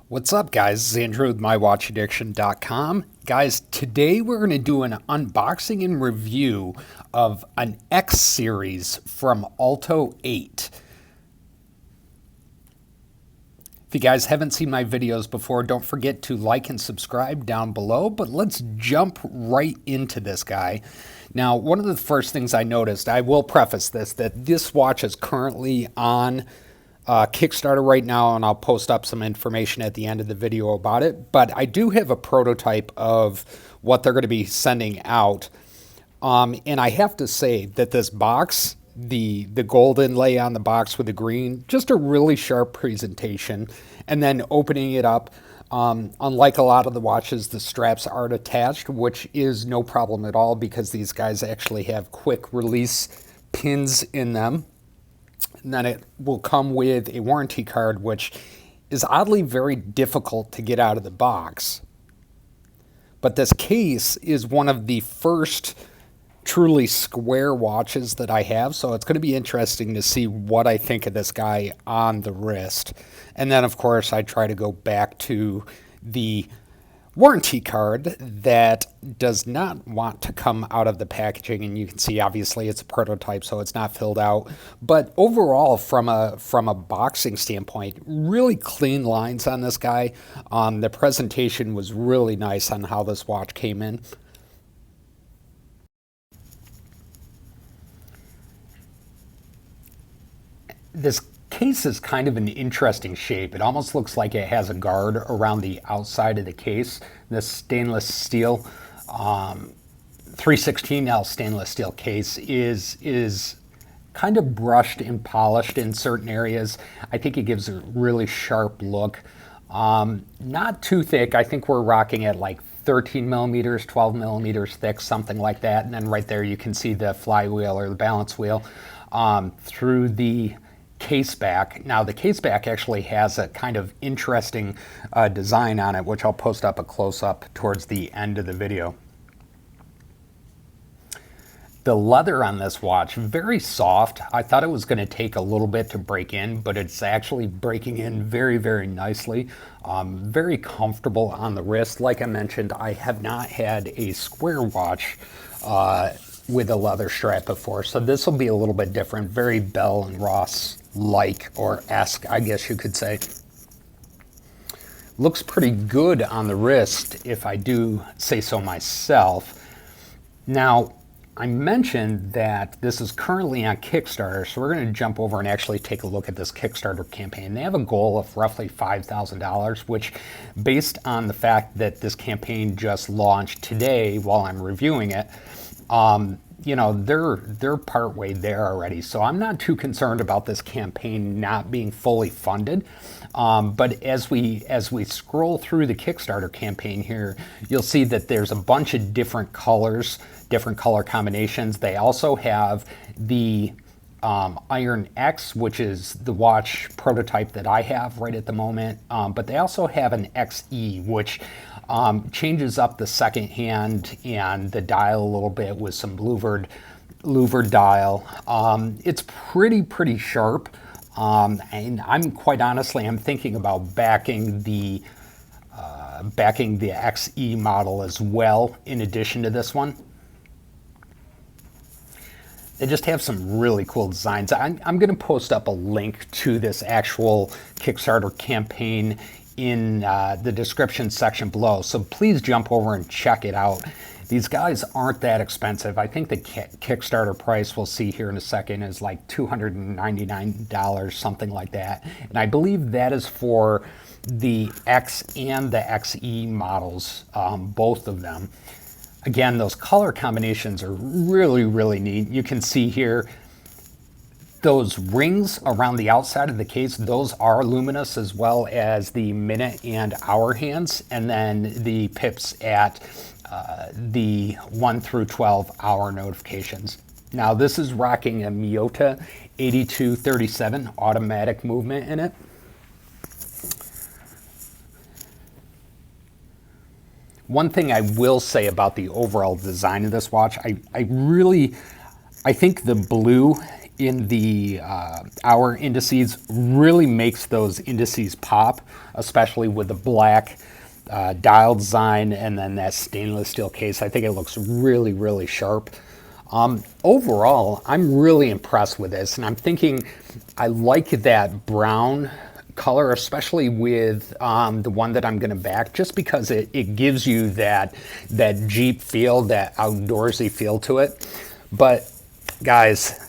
What's up, guys? This is Andrew with MyWatchAddiction.com. Guys, today we're going to do an unboxing and review of an X series from Olto-8. If you guys haven't seen my videos before, don't forget to like and subscribe down below, but let's jump right into this guy. Now, one of the first things I noticed, I will preface this, that this watch is currently on Kickstarter right now, and I'll post up some information at the end of the video about it. But I do have a prototype of what they're going to be sending out. And I have to say that this box, the gold inlay on the box with the green, just a really sharp presentation. And then opening it up, unlike a lot of the watches, the straps aren't attached, which is no problem at all because these guys actually have quick release pins in them. And then it will come with a warranty card, which is oddly very difficult to get out of the box. But this case is one of the first truly square watches that I have, so it's going to be interesting to see what I think of this guy on the wrist. And then, of course, I try to go back to the warranty card that does not want to come out of the packaging, and you can see obviously it's a prototype, so it's not filled out. But overall, from a boxing standpoint, really clean lines on this guy. The presentation was really nice on how this watch came in. This case is kind of an interesting shape. It almost looks like it has a guard around the outside of the case. This stainless steel 316L stainless steel case is kind of brushed and polished in certain areas. I think it gives a really sharp look. Not too thick. I think we're rocking at like 13 millimeters, 12 millimeters thick, something like that. And then right there you can see the flywheel or the balance wheel through the case back. Now the case back actually has a kind of interesting design on it, which I'll post up a close-up towards the end of the video. The leather on this watch, very soft. I thought it was going to take a little bit to break in, but it's actually breaking in very, very nicely. Very comfortable on the wrist. Like I mentioned, I have not had a square watch with a leather strap before, so this will be a little bit different. Very Bell and Ross like, or esque, I guess you could say. Looks pretty good on the wrist, if I do say so myself. Now, I mentioned that this is currently on Kickstarter, so we're going to jump over and actually take a look at this Kickstarter campaign. They have a goal of roughly $5,000, which, based on the fact that this campaign just launched today while I'm reviewing it, you know, they're partway there already. So I'm not too concerned about this campaign not being fully funded. But as we scroll through the Kickstarter campaign here, you'll see that there's a bunch of different colors, different color combinations. They also have the Iron X, which is the watch prototype that I have right at the moment. But they also have an XE, which changes up the second hand and the dial a little bit with some louvered dial. It's pretty sharp. And I'm quite honestly, I'm thinking about backing the XE model as well in addition to this one. They just have some really cool designs. I'm going to post up a link to this actual Kickstarter campaign in the description section below, so please jump over and check it out. These guys aren't that expensive. I think the Kickstarter price we'll see here in a second is like $299, something like that. And I believe that is for the X and the XE models, both of them. Again, those color combinations are really neat. You can see here those rings around the outside of the case, those are luminous, as well as the minute and hour hands, and then the pips at the 1 through 12 hour notifications. Now this is rocking a Miyota 8237 automatic movement in it. One thing I will say about the overall design of this watch, I think the blue in the hour indices really makes those indices pop, especially with the black dial design and then that stainless steel case. I think it looks really, really sharp. Overall, I'm really impressed with this, and I'm thinking I like that brown color, especially with the one that I'm going to back, just because it gives you that Jeep feel, that outdoorsy feel to it. But guys,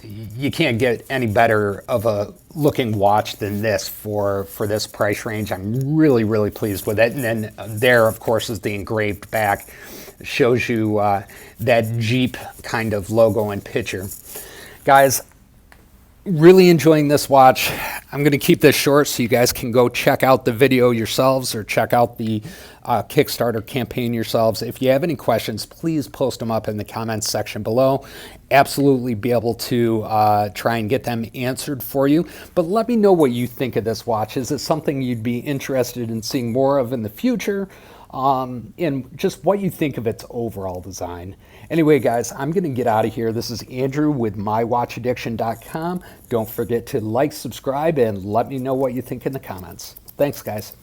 you can't get any better of a looking watch than this for this price range. I'm really, really pleased with it. And then there, of course, is the engraved back. It shows you that Jeep kind of logo and picture. Guys, really enjoying this watch. I'm going to keep this short so you guys can go check out the video yourselves or check out the Kickstarter campaign yourselves. If you have any questions, please post them up in the comments section below. Absolutely be able to try and get them answered for you. But let me know what you think of this watch. Is it something you'd be interested in seeing more of in the future? And just what you think of its overall design. Anyway, guys, I'm going to get out of here. This is Andrew with mywatchaddiction.com. Don't forget to like, subscribe, and let me know what you think in the comments. Thanks, guys.